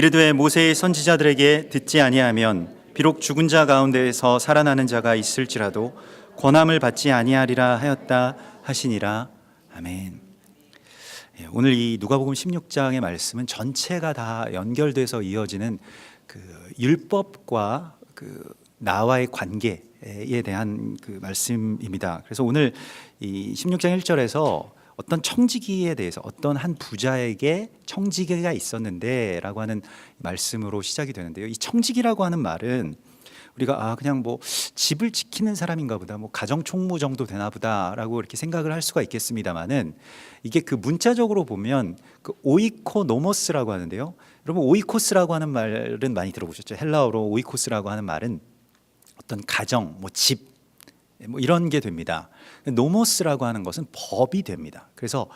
이르되 모세의 선지자들에게 듣지 아니하면 비록 죽은 자 가운데에서 살아나는 자가 있을지라도 권함을 받지 아니하리라 하였다 하시니라. 아멘. 오늘 이 누가복음 16장의 말씀은 전체가 다 연결돼서 이어지는 그 율법과 그 나와의 관계에 대한 그 말씀입니다. 그래서 오늘 이 16장 1절에서 어떤 청지기에 대해서 어떤 한 부자에게 청지기가 있었는데 라고 하는 말씀으로 시작이 되는데요. 이 청지기라고 하는 말은 우리가 그냥 뭐 집을 지키는 사람인가 보다, 뭐 가정 총무 정도 되나 보다라고 이렇게 생각을 할 수가 있겠습니다만은, 이게 그 문자적으로 보면 그 오이코노모스라고 하는데요. 여러분, 오이코스라고 하는 말은 많이 들어보셨죠? 헬라어로 오이코스라고 하는 말은 어떤 가정, 뭐 집, 뭐 이런 게 됩니다. 노모스라고 하는 것은 법이 됩니다. 그래서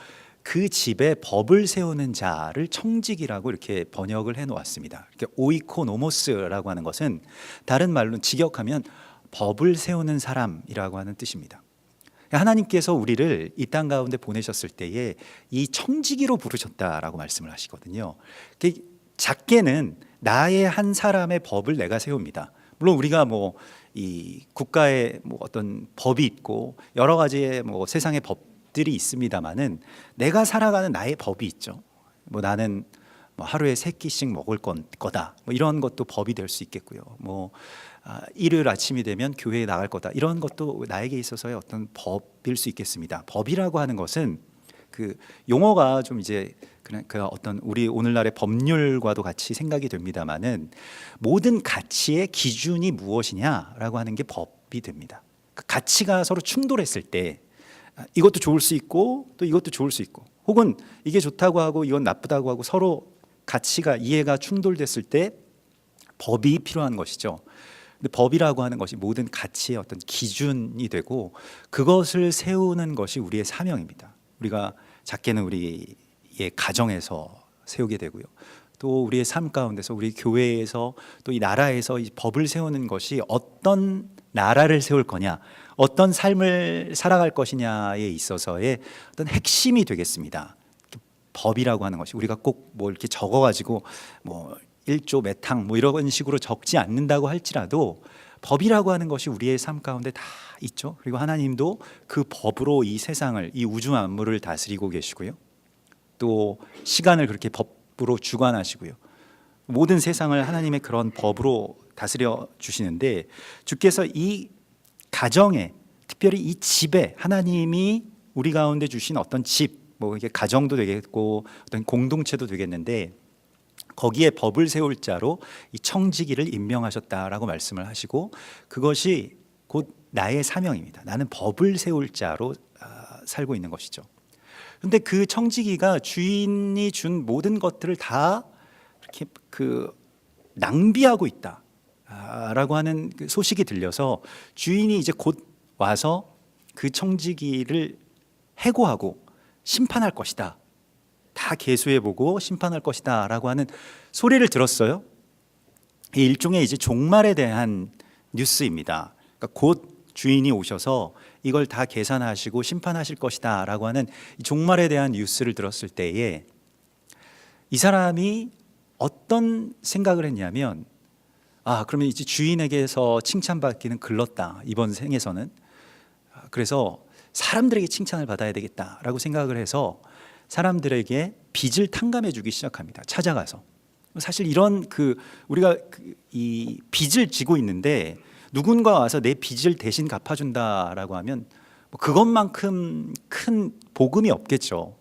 그 집에 법을 세우는 자를 청지기라고 이렇게 번역을 해 놓았습니다. 이렇게 오이코노모스라고 하는 것은 다른 말로 직역하면 법을 세우는 사람이라고 하는 뜻입니다. 하나님께서 우리를 이 땅 가운데 보내셨을 때에 이 청지기로 부르셨다라고 말씀을 하시거든요. 작게는 나의 한 사람의 법을 내가 세웁니다. 물론 우리가 뭐 이 국가의 뭐 어떤 법이 있고 여러 가지의 뭐 세상의 법들이 있습니다만은, 내가 살아가는 나의 법이 있죠. 뭐 나는 뭐 하루에 3끼씩 먹을 거다, 뭐 이런 것도 법이 될 수 있겠고요. 뭐 일요일 아침이 되면 교회에 나갈 거다, 이런 것도 나에게 있어서의 어떤 법일 수 있겠습니다. 법이라고 하는 것은 그 용어가 좀 이제 그 어떤 우리 오늘날의 법률과도 같이 생각이 됩니다만은, 모든 가치의 기준이 무엇이냐라고 하는 게 법이 됩니다. 그 가치가 서로 충돌했을 때 이것도 좋을 수 있고 또 이것도 좋을 수 있고, 혹은 이게 좋다고 하고 이건 나쁘다고 하고 서로 가치가 이해가 충돌됐을 때 법이 필요한 것이죠. 근데 법이라고 하는 것이 모든 가치의 어떤 기준이 되고 그것을 세우는 것이 우리의 사명입니다. 우리가 작게는 우리의 가정에서 세우게 되고요, 또 우리의 삶 가운데서, 우리 교회에서, 또 이 나라에서 이 법을 세우는 것이 어떤 나라를 세울 거냐, 어떤 삶을 살아갈 것이냐에 있어서의 어떤 핵심이 되겠습니다. 법이라고 하는 것이 우리가 꼭 뭐 이렇게 적어가지고 뭐 1조 메탕 뭐 이런 식으로 적지 않는다고 할지라도 법이라고 하는 것이 우리의 삶 가운데 다 있죠. 그리고 하나님도 그 법으로 이 세상을, 이 우주 만물을 다스리고 계시고요, 또 시간을 그렇게 법으로 주관하시고요, 모든 세상을 하나님의 그런 법으로 다스려 주시는데, 주께서 이 가정에, 특별히 이 집에, 하나님이 우리 가운데 주신 어떤 집, 뭐 이게 가정도 되겠고 어떤 공동체도 되겠는데, 거기에 법을 세울 자로 이 청지기를 임명하셨다라고 말씀을 하시고, 그것이 곧 나의 사명입니다. 나는 법을 세울 자로 살고 있는 것이죠. 그런데 그 청지기가 주인이 준 모든 것들을 다 이렇게 낭비하고 있다라고 하는 그 소식이 들려서, 주인이 이제 곧 와서 그 청지기를 해고하고 심판할 것이다, 다 계수해보고 심판할 것이다 라고 하는 소리를 들었어요. 일종의 이제 종말에 대한 뉴스입니다. 그러니까 곧 주인이 오셔서 이걸 다 계산하시고 심판하실 것이다 라고 하는 종말에 대한 뉴스를 들었을 때에 이 사람이 어떤 생각을 했냐면, 그러면 이제 주인에게서 칭찬받기는 글렀다, 이번 생에서는. 그래서 사람들에게 칭찬을 받아야 되겠다라고 생각을 해서 사람들에게 빚을 탕감해 주기 시작합니다. 찾아가서. 사실 이런 우리가 이 빚을 지고 있는데 누군가 와서 내 빚을 대신 갚아준다라고 하면 뭐 그것만큼 큰 복음이 없겠죠.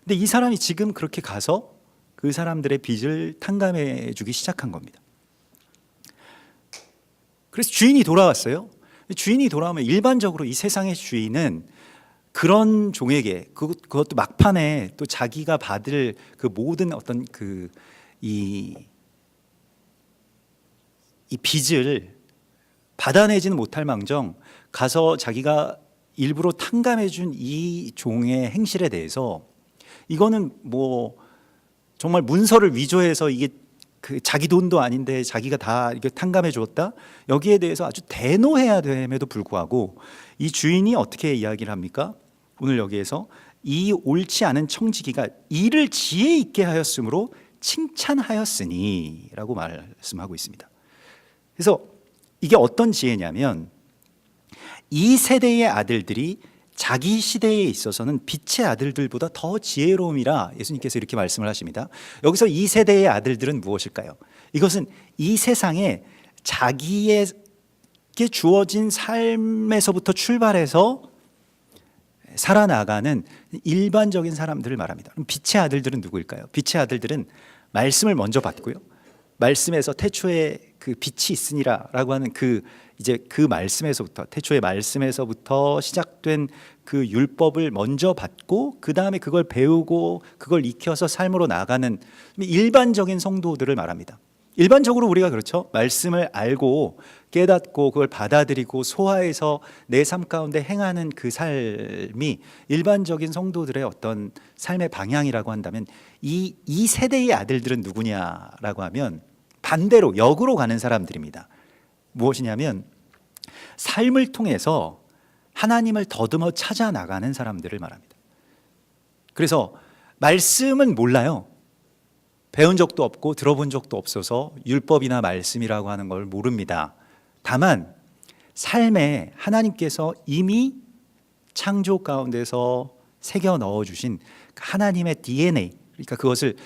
근데 이 사람이 지금 그렇게 가서 그 사람들의 빚을 탕감해 주기 시작한 겁니다. 그래서 주인이 돌아왔어요. 주인이 돌아오면 일반적으로 이 세상의 주인은 그런 종에게, 그것도 막판에 또 자기가 받을 그 모든 어떤 이 빚을 받아내지는 못할 망정 가서 자기가 일부러 탕감해 준 이 종의 행실에 대해서, 이거는 뭐 정말 문서를 위조해서 이게 자기 돈도 아닌데 자기가 다 이렇게 탕감해 주었다, 여기에 대해서 아주 대노해야 됨에도 불구하고 이 주인이 어떻게 이야기를 합니까? 오늘 여기에서 이 옳지 않은 청지기가 이를 지혜 있게 하였으므로 칭찬하였으니 라고 말씀하고 있습니다. 그래서 이게 어떤 지혜냐면 이 세대의 아들들이 자기 시대에 있어서는 빛의 아들들보다 더 지혜로움이라 예수님께서 이렇게 말씀을 하십니다. 여기서 이 세대의 아들들은 무엇일까요? 이것은 이 세상에 자기에게 주어진 삶에서부터 출발해서 살아나가는 일반적인 사람들을 말합니다. 그럼 빛의 아들들은 누구일까요? 빛의 아들들은 말씀을 먼저 받고요. 말씀에서 태초에 그 빛이 있으니라라고 하는 이제 그 말씀에서부터 태초의 말씀에서부터 시작된 그 율법을 먼저 받고 그 다음에 그걸 배우고 그걸 익혀서 삶으로 나가는 일반적인 성도들을 말합니다. 일반적으로 우리가 그렇죠. 말씀을 알고 깨닫고 그걸 받아들이고 소화해서 내 삶 가운데 행하는 그 삶이 일반적인 성도들의 어떤 삶의 방향이라고 한다면 이 세대의 아들들은 누구냐라고 하면 반대로 역으로 가는 사람들입니다. 무엇이냐면 삶을 통해서 하나님을 더듬어 찾아 나가는 사람들을 말합니다. 그래서 말씀은 몰라요. 배운 적도 없고 들어본 적도 없어서 율법이나 말씀이라고 하는 걸 모릅니다. 다만 삶에 하나님께서 이미 창조 가운데서 새겨 넣어주신 하나님의 DNA, 그러니까 그것을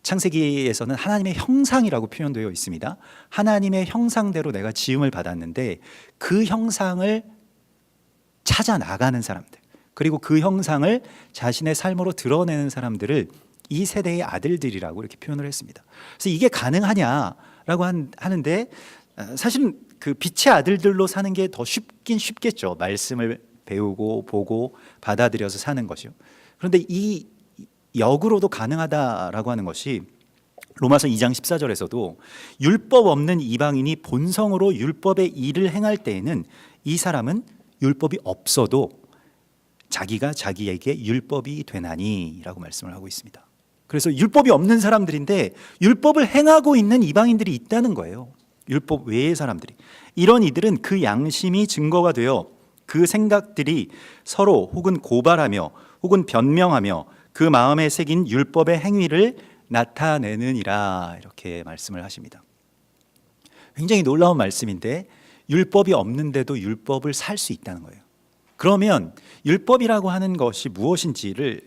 창세기에서는 하나님의 형상이라고 표현되어 있습니다. 하나님의 형상대로 내가 지음을 받았는데 그 형상을 찾아 나가는 사람들, 그리고 그 형상을 자신의 삶으로 드러내는 사람들을 이 세대의 아들들이라고 이렇게 표현을 했습니다. 그래서 이게 가능하냐라고 하는데 사실은 그 빛의 아들들로 사는 게 더 쉽긴 쉽겠죠. 말씀을 배우고 보고 받아들여서 사는 것이요. 그런데 이 역으로도 가능하다라고 하는 것이 로마서 2장 14절에서도 율법 없는 이방인이 본성으로 율법의 일을 행할 때에는 이 사람은 율법이 없어도 자기가 자기에게 율법이 되나니라고 말씀을 하고 있습니다. 그래서 율법이 없는 사람들인데 율법을 행하고 있는 이방인들이 있다는 거예요. 율법 외의 사람들이. 이런 이들은 그 양심이 증거가 되어 그 생각들이 서로 혹은 고발하며 혹은 변명하며 그 마음에 새긴 율법의 행위를 나타내느니라 이렇게 말씀을 하십니다. 굉장히 놀라운 말씀인데 율법이 없는데도 율법을 살 수 있다는 거예요. 그러면 율법이라고 하는 것이 무엇인지를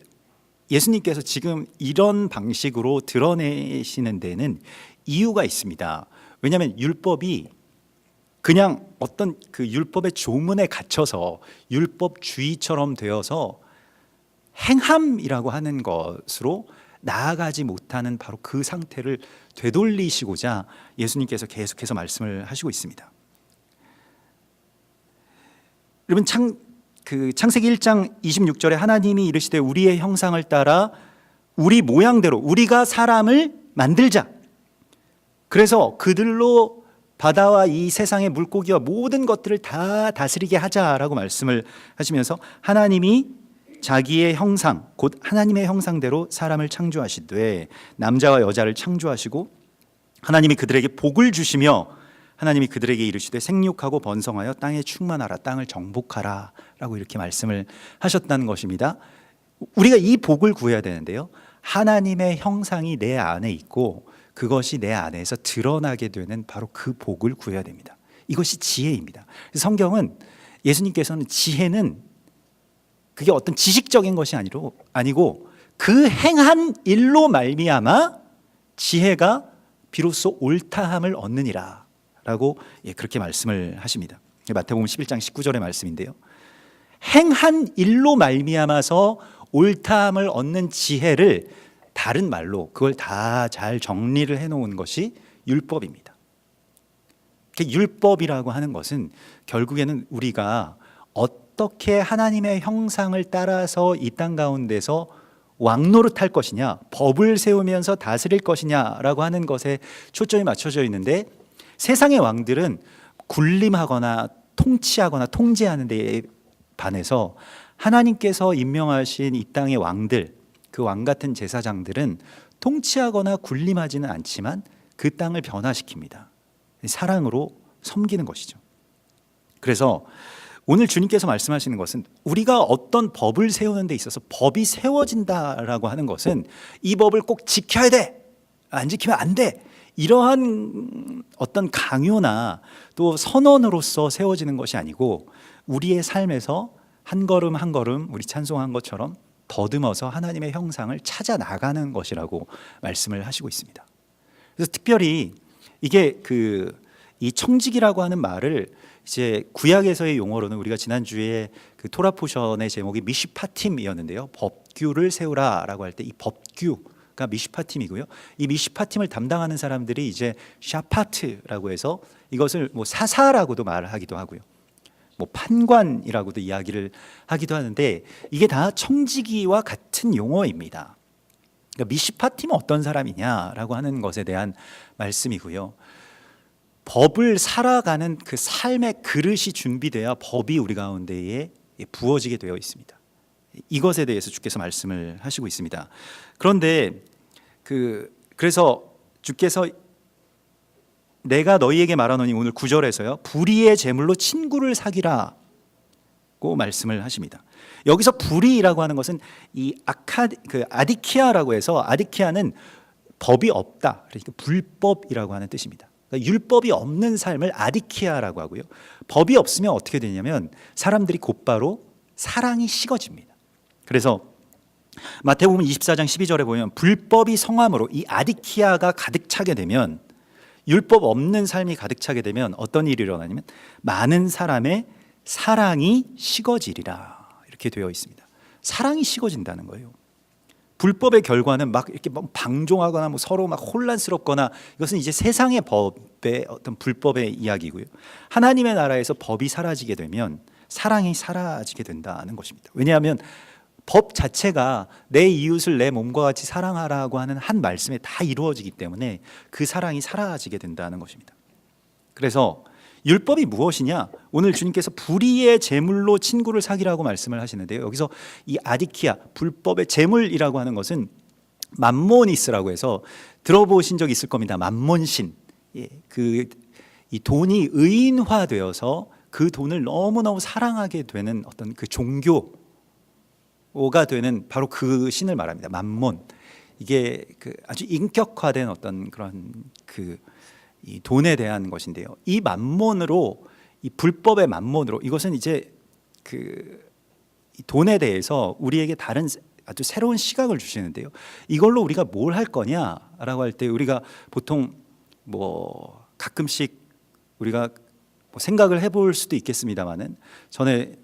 예수님께서 지금 이런 방식으로 드러내시는 데는 이유가 있습니다. 왜냐하면 율법이 그냥 어떤 그 율법의 조문에 갇혀서 율법주의처럼 되어서 행함이라고 하는 것으로 나아가지 못하는 바로 그 상태를 되돌리시고자 예수님께서 계속해서 말씀을 하시고 있습니다. 여러분 창세기 1장 26절에 하나님이 이르시되 우리의 형상을 따라 우리 모양대로 우리가 사람을 만들자. 그래서 그들로 바다와 이 세상의 물고기와 모든 것들을 다 다스리게 하자라고 말씀을 하시면서 하나님이 자기의 형상 곧 하나님의 형상대로 사람을 창조하시되 남자와 여자를 창조하시고 하나님이 그들에게 복을 주시며 하나님이 그들에게 이르시되 생육하고 번성하여 땅에 충만하라 땅을 정복하라 라고 이렇게 말씀을 하셨다는 것입니다. 우리가 이 복을 구해야 되는데요, 하나님의 형상이 내 안에 있고 그것이 내 안에서 드러나게 되는 바로 그 복을 구해야 됩니다. 이것이 지혜입니다. 성경은 예수님께서는 지혜는 그게 어떤 지식적인 것이 아니고 그 행한 일로 말미암아 지혜가 비로소 옳다함을 얻느니라 라고 그렇게 말씀을 하십니다. 마태복음 11장 19절의 말씀인데요, 행한 일로 말미암아서 옳다함을 얻는 지혜를 다른 말로 그걸 다 잘 정리를 해놓은 것이 율법입니다. 율법이라고 하는 것은 결국에는 우리가 어떻게 하나님의 형상을 따라서 이 땅 가운데서 왕노릇할 것이냐, 법을 세우면서 다스릴 것이냐라고 하는 것에 초점이 맞춰져 있는데, 세상의 왕들은 군림하거나 통치하거나 통제하는 데에 반해서 하나님께서 임명하신 이 땅의 왕들, 그 왕 같은 제사장들은 통치하거나 군림하지는 않지만 그 땅을 변화시킵니다. 사랑으로 섬기는 것이죠. 그래서 오늘 주님께서 말씀하시는 것은 우리가 어떤 법을 세우는 데 있어서 법이 세워진다라고 하는 것은 이 법을 꼭 지켜야 돼 안 지키면 안 돼. 이러한 어떤 강요나 또 선언으로서 세워지는 것이 아니고 우리의 삶에서 한 걸음 한 걸음 우리 찬송한 것처럼 더듬어서 하나님의 형상을 찾아 나가는 것이라고 말씀을 하시고 있습니다. 그래서 특별히 이게 이 청지기라고 하는 말을 이제 구약에서의 용어로는 우리가 지난주에 그 토라 포션의 제목이 미시파팀이었는데요. 법규를 세우라라고 할 때 이 법규가 미시파팀이고요. 이 미시파팀을 담당하는 사람들이 이제 샤파트라고 해서 이것을 뭐 사사라고도 말하기도 하고요. 뭐 판관이라고도 이야기를 하기도 하는데 이게 다 청지기와 같은 용어입니다. 그러니까 미시파팀은 어떤 사람이냐라고 하는 것에 대한 말씀이고요. 법을 살아가는 그 삶의 그릇이 준비되어야 법이 우리 가운데에 부어지게 되어 있습니다. 이것에 대해서 주께서 말씀을 하시고 있습니다. 그런데 그래서 주께서 내가 너희에게 말하노니 오늘 9절에서요. 불의의 제물로 친구를 사귀라고 말씀을 하십니다. 여기서 불의라고 하는 것은 이 아디키아라고 해서 아디키아는 법이 없다. 그러니까 불법이라고 하는 뜻입니다. 그러니까 율법이 없는 삶을 아디키아라고 하고요. 법이 없으면 어떻게 되냐면 사람들이 곧바로 사랑이 식어집니다. 그래서 마태복음 24장 12절에 보면 불법이 성함으로 이 아디키아가 가득 차게 되면 율법 없는 삶이 가득 차게 되면 어떤 일이 일어나냐면 많은 사람의 사랑이 식어지리라 이렇게 되어 있습니다. 사랑이 식어진다는 거예요. 불법의 결과는 막 이렇게 방종하거나 뭐 서로 막 혼란스럽거나 이것은 이제 세상의 법의 어떤 불법의 이야기고요. 하나님의 나라에서 법이 사라지게 되면 사랑이 사라지게 된다는 것입니다. 왜냐하면 법 자체가 내 이웃을 내 몸과 같이 사랑하라고 하는 한 말씀에 다 이루어지기 때문에 그 사랑이 사라지게 된다는 것입니다. 그래서 율법이 무엇이냐? 오늘 주님께서 불의의 제물로 친구를 사귀라고 말씀을 하시는데요. 여기서 이 아디키아, 불법의 제물이라고 하는 것은 맘모니스라고 해서 들어보신 적 있을 겁니다. 맘몬신. 이 돈이 의인화되어서 그 돈을 너무너무 사랑하게 되는 어떤 그 종교가 되는 바로 그 신을 말합니다. 맘몬. 이게 아주 인격화된 어떤 그런 이 돈에 대한 것인데요. 이 맘몬으로 이 불법의 맘몬으로 이것은 이제 이 돈에 대해서 우리에게 다른 아주 새로운 시각을 주시는데요. 이걸로 우리가 뭘 할 거냐라고 할 때 우리가 보통 뭐 가끔씩 우리가 뭐 생각을 해볼 수도 있겠습니다만은 전에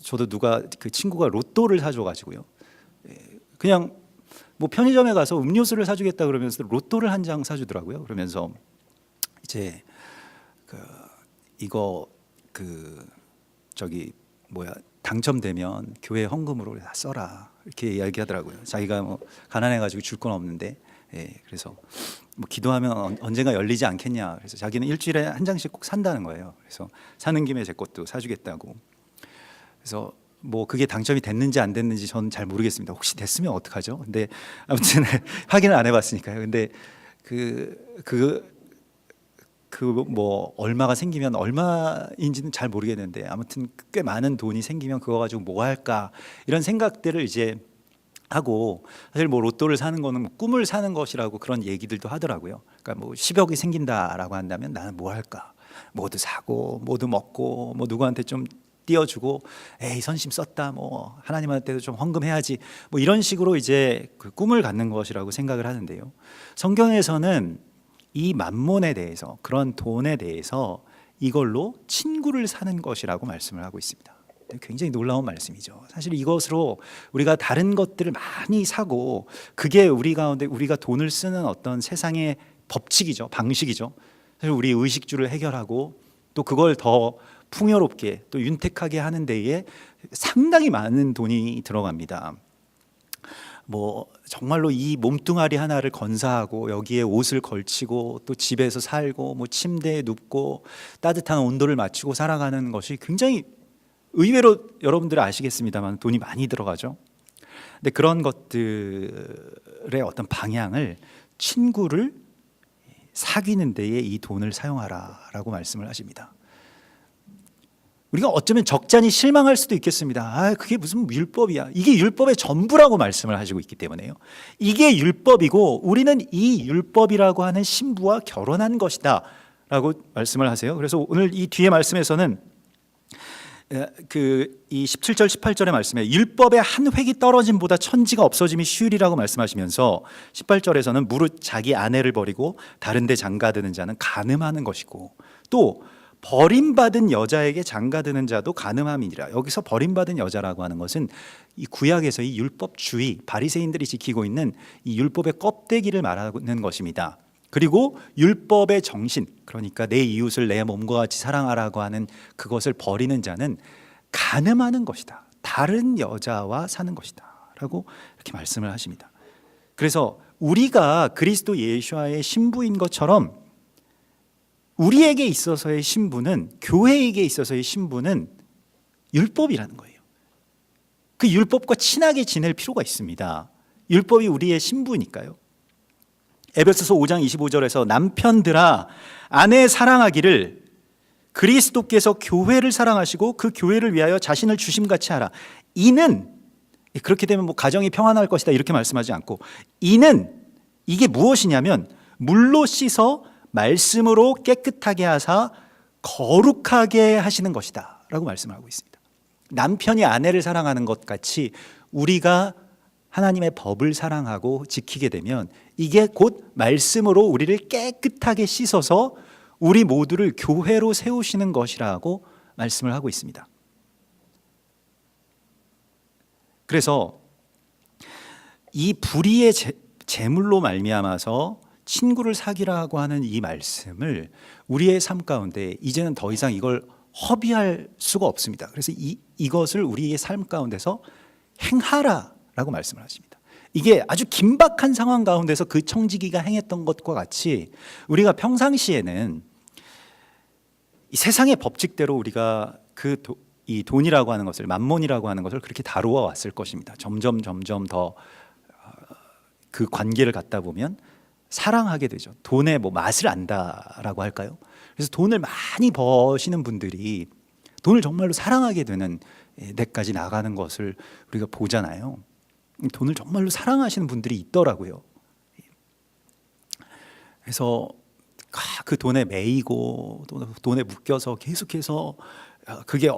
저도 누가 그 친구가 로또를 사줘가지고요. 그냥 뭐 편의점에 가서 음료수를 사주겠다 그러면서 로또를 한 장 사주더라고요. 그러면서 이제 이거 당첨되면 교회 헌금으로 다 써라 이렇게 이야기하더라고요. 자기가 뭐 가난해가지고 줄 건 없는데 그래서 뭐 기도하면 언젠가 열리지 않겠냐. 그래서 자기는 일주일에 한 장씩 꼭 산다는 거예요. 그래서 사는 김에 제 것도 사주겠다고. 그래서 뭐 그게 당첨이 됐는지 안 됐는지 저는 잘 모르겠습니다. 혹시 됐으면 어떡하죠? 근데 아무튼 확인을 안 해봤으니까요. 근데 뭐 얼마가 생기면 얼마인지는 잘 모르겠는데 아무튼 꽤 많은 돈이 생기면 그거 가지고 뭐 할까 이런 생각들을 이제 하고 사실 뭐 로또를 사는 거는 뭐 꿈을 사는 것이라고 그런 얘기들도 하더라고요. 그러니까 뭐 10억이 생긴다라고 한다면 나는 뭐 할까? 뭐도 사고 뭐도 먹고 뭐 누구한테 좀 띄워주고 에이 선심 썼다 뭐 하나님한테도 좀 헌금해야지 뭐 이런 식으로 이제 그 꿈을 갖는 것이라고 생각을 하는데요. 성경에서는 이 맘몬에 대해서 그런 돈에 대해서 이걸로 친구를 사는 것이라고 말씀을 하고 있습니다. 굉장히 놀라운 말씀이죠. 사실 이것으로 우리가 다른 것들을 많이 사고 그게 우리 가운데 우리가 돈을 쓰는 어떤 세상의 법칙이죠. 방식이죠. 사실 우리 의식주를 해결하고 또 그걸 더 풍요롭게 또 윤택하게 하는 데에 상당히 많은 돈이 들어갑니다. 뭐 정말로 이 몸뚱아리 하나를 건사하고 여기에 옷을 걸치고 또 집에서 살고 뭐 침대에 눕고 따뜻한 온도를 맞추고 살아가는 것이 굉장히 의외로 여러분들 아시겠습니다만 돈이 많이 들어가죠. 근데 그런 것들의 어떤 방향을 친구를 사귀는 데에 이 돈을 사용하라라고 말씀을 하십니다. 우리가 어쩌면 적잖이 실망할 수도 있겠습니다. 그게 무슨 율법이야. 이게 율법의 전부라고 말씀을 하시고 있기 때문에요. 이게 율법이고 우리는 이 율법이라고 하는 신부와 결혼한 것이다 라고 말씀을 하세요. 그래서 오늘 이 뒤에 말씀에서는 이 17절 18절의 말씀에 율법의 한 획이 떨어짐보다 천지가 없어짐이 쉬우리라고 말씀하시면서 18절에서는 무릇 자기 아내를 버리고 다른 데 장가드는 자는 간음하는 것이고 또 버림받은 여자에게 장가드는 자도 간음함이니라. 여기서 버림받은 여자라고 하는 것은 이 구약에서 이 율법주의 바리새인들이 지키고 있는 이 율법의 껍데기를 말하는 것입니다. 그리고 율법의 정신, 그러니까 내 이웃을 내 몸과 같이 사랑하라고 하는 그것을 버리는 자는 간음하는 것이다. 다른 여자와 사는 것이다 라고 이렇게 말씀을 하십니다. 그래서 우리가 그리스도 예수와의 신부인 것처럼 우리에게 있어서의 신부는, 교회에게 있어서의 신부는 율법이라는 거예요. 그 율법과 친하게 지낼 필요가 있습니다. 율법이 우리의 신부니까요. 에베소서 5장 25절에서 남편들아 아내 사랑하기를 그리스도께서 교회를 사랑하시고 그 교회를 위하여 자신을 주심같이 하라. 이는, 그렇게 되면 뭐 가정이 평안할 것이다 이렇게 말씀하지 않고, 이는 이게 무엇이냐면 물로 씻어 말씀으로 깨끗하게 하사 거룩하게 하시는 것이다 라고 말씀을 하고 있습니다. 남편이 아내를 사랑하는 것 같이 우리가 하나님의 법을 사랑하고 지키게 되면 이게 곧 말씀으로 우리를 깨끗하게 씻어서 우리 모두를 교회로 세우시는 것이라고 말씀을 하고 있습니다. 그래서 이 불의의 제물로 말미암아서 친구를 사귀라고 하는 이 말씀을 우리의 삶 가운데 이제는 더 이상 이걸 허비할 수가 없습니다. 그래서 이것을 우리의 삶 가운데서 행하라라고 말씀을 하십니다. 이게 아주 긴박한 상황 가운데서 그 청지기가 행했던 것과 같이 우리가 평상시에는 이 세상의 법칙대로 우리가 이 돈이라고 하는 것을, 만몬이라고 하는 것을 그렇게 다루어 왔을 것입니다. 점점 더 그 관계를 갖다 보면 사랑하게 되죠. 돈의 맛을 안다라고 할까요? 그래서 돈을 많이 버시는 분들이 돈을 정말로 사랑하게 되는 데까지 나가는 것을 우리가 보잖아요. 돈을 정말로 사랑하시는 분들이 있더라고요. 그래서 그 돈에 매이고 돈에 묶여서 계속해서 그게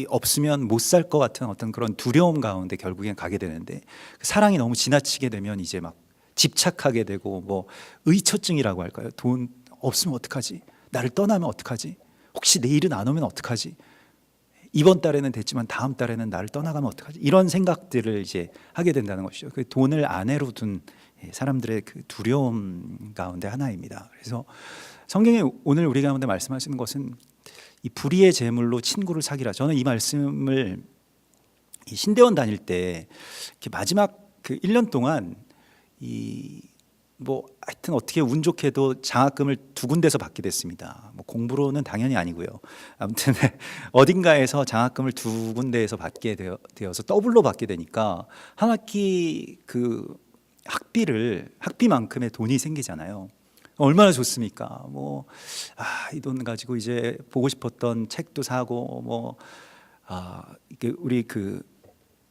없으면 못 살 것 같은 어떤 그런 두려움 가운데 결국엔 가게 되는데, 사랑이 너무 지나치게 되면 이제 막 집착하게 되고 의처증이라고 할까요? 돈 없으면 어떡하지? 나를 떠나면 어떡하지? 혹시 내일은 안 오면 어떡하지? 이번 달에는 됐지만 다음 달에는 나를 떠나가면 어떡하지? 이런 생각들을 이제 하게 된다는 것이죠. 그 돈을 아내로 둔 사람들의 그 두려움 가운데 하나입니다. 그래서 성경에 오늘 우리 가운데 말씀하시는 것은 이 불의의 제물로 친구를 사귀라. 저는 이 말씀을 신대원 다닐 때 이렇게 마지막 그 1년 동안 하여튼 어떻게 운 좋게도 장학금을 2군데서 받게 됐습니다. 공부로는 당연히 아니고요. 아무튼 어딘가에서 장학금을 2군데에서 받게 되어서 더블로 받게 되니까 한 학기 그 학비만큼의 돈이 생기잖아요. 얼마나 좋습니까? 이 돈 가지고 이제 보고 싶었던 책도 사고 우리 그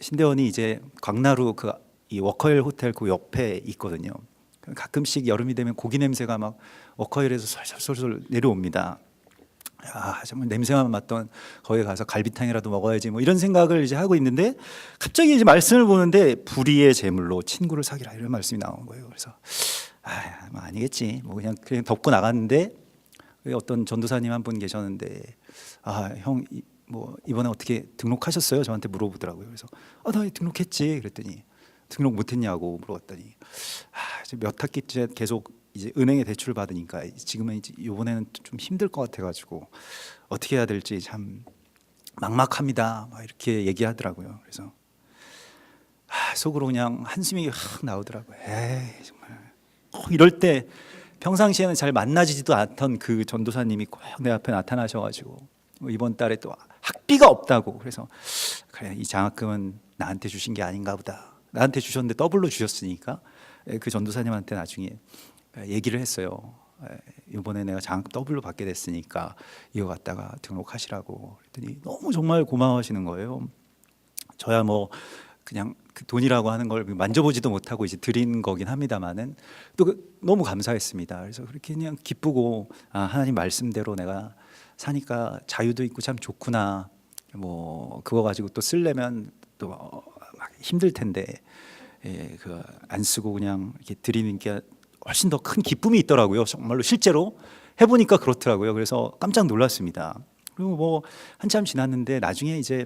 신대원이 이제 광나루 이 워커힐 호텔 그 옆에 있거든요. 가끔씩 여름이 되면 고기 냄새가 막 워커힐에서 솔솔 내려옵니다. 정말 냄새만 맡던 거기 가서 갈비탕이라도 먹어야지 이런 생각을 이제 하고 있는데, 갑자기 이제 말씀을 보는데 불의의 제물로 친구를 사귀라 이런 말씀이 나온 거예요. 그래서 아니겠지. 그냥 덮고 나갔는데 어떤 전도사님 한 분 계셨는데 형 이번에 어떻게 등록하셨어요? 저한테 물어보더라고요. 그래서 나 등록했지. 그랬더니 등록 못했냐고 물어봤더니 몇 학기째 계속 이제 은행에 대출을 받으니까 지금은 이제 이번에는 좀 힘들 것 같아가지고 어떻게 해야 될지 참 막막합니다. 이렇게 얘기하더라고요. 그래서 속으로 그냥 한숨이 확 나오더라고요. 정말 이럴 때 평상시에는 잘 만나지도 않던 그 전도사님이 꼭 내 앞에 나타나셔가지고 이번 달에 또 학비가 없다고, 그래서 그래 이 장학금은 나한테 주신 게 아닌가 보다. 나한테 주셨는데 더블로 주셨으니까 그 전도사님한테 나중에 얘기를 했어요. 이번에 내가 장학 더블로 받게 됐으니까 이거 갖다가 등록하시라고 그랬더니 너무 정말 고마워하시는 거예요. 저야 뭐 그냥 그 돈이라고 하는 걸 만져보지도 못하고 이제 드린 거긴 합니다만은 또 너무 감사했습니다. 그래서 그렇게 그냥 기쁘고 하나님 말씀대로 내가 사니까 자유도 있고 참 좋구나. 뭐 그거 가지고 또 쓰려면 또 막 힘들 텐데 그 안 쓰고 그냥 이렇게 드리는 게 훨씬 더 큰 기쁨이 있더라고요. 정말로 실제로 해보니까 그렇더라고요. 그래서 깜짝 놀랐습니다. 그리고 뭐 한참 지났는데 나중에 이제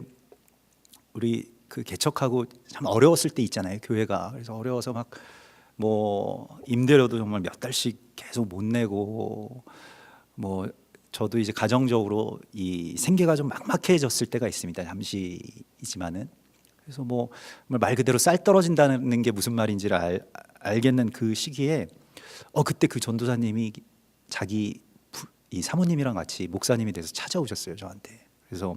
우리 그 개척하고 참 어려웠을 때 있잖아요, 교회가. 그래서 어려워서 막 뭐 임대료도 정말 몇 달씩 계속 못 내고 뭐 저도 이제 가정적으로 이 생계가 좀 막막해졌을 때가 있습니다. 잠시이지만은. 그래서 뭐 말 그대로 쌀 떨어진다는 게 무슨 말인지를 알겠는 그 시기에 그때 그 전도사님이 자기 이 사모님이랑 같이 목사님이 돼서 찾아오셨어요, 저한테. 그래서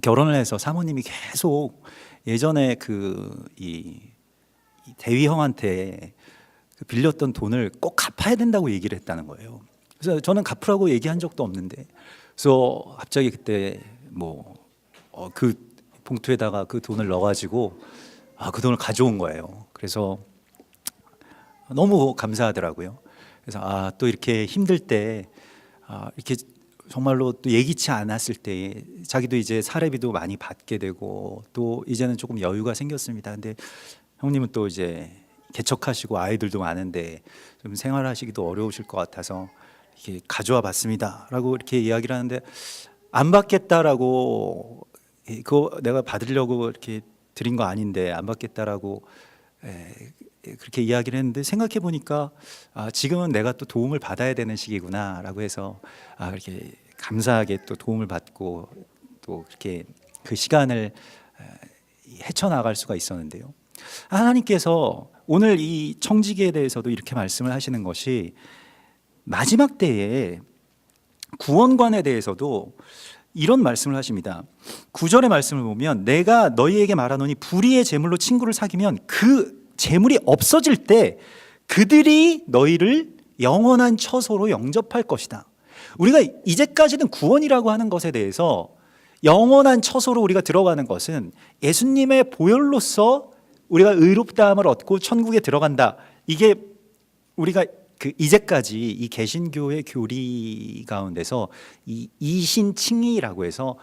결혼을 해서 사모님이 계속 예전에 이 대위 형한테 빌렸던 돈을 꼭 갚아야 된다고 얘기를 했다는 거예요. 그래서 저는 갚으라고 얘기한 적도 없는데, 그래서 갑자기 그때 뭐 그 봉투에다가 그 돈을 넣어가지고 그 돈을 가져온 거예요. 그래서 너무 감사하더라고요. 그래서 또 이렇게 힘들 때 이렇게 정말로 또 예기치 않았을 때 자기도 이제 사례비도 많이 받게 되고 또 이제는 조금 여유가 생겼습니다. 근데 형님은 또 이제 개척하시고 아이들도 많은데 좀 생활하시기도 어려우실 것 같아서 이렇게 가져와 봤습니다라고 이렇게 이야기를 하는데 안 받겠다라고 그거 내가 받으려고 이렇게 드린 거 아닌데 안 받겠다라고 그렇게 이야기를 했는데 생각해 보니까 지금은 내가 또 도움을 받아야 되는 시기구나라고 해서 이렇게 감사하게 또 도움을 받고 또 그렇게 그 시간을 헤쳐나갈 수가 있었는데요. 하나님께서 오늘 이 청지기에 대해서도 이렇게 말씀을 하시는 것이 마지막 때에 구원관에 대해서도 이런 말씀을 하십니다. 9절의 말씀을 보면 내가 너희에게 말하노니 불의의 제물로 친구를 사귀면 그 재물이 없어질 때 그들이 너희를 영원한 처소로 영접할 것이다. 우리가 이제까지는 구원이라고 하는 것에 대해서 영원한 처소로 우리가 들어가는 것은 예수님의 보혈로서 우리가 의롭다함을 얻고 천국에 들어간다. 이게 우리가 그 이제까지 이 개신교의 교리 가운데서 이 이신칭의라고 해서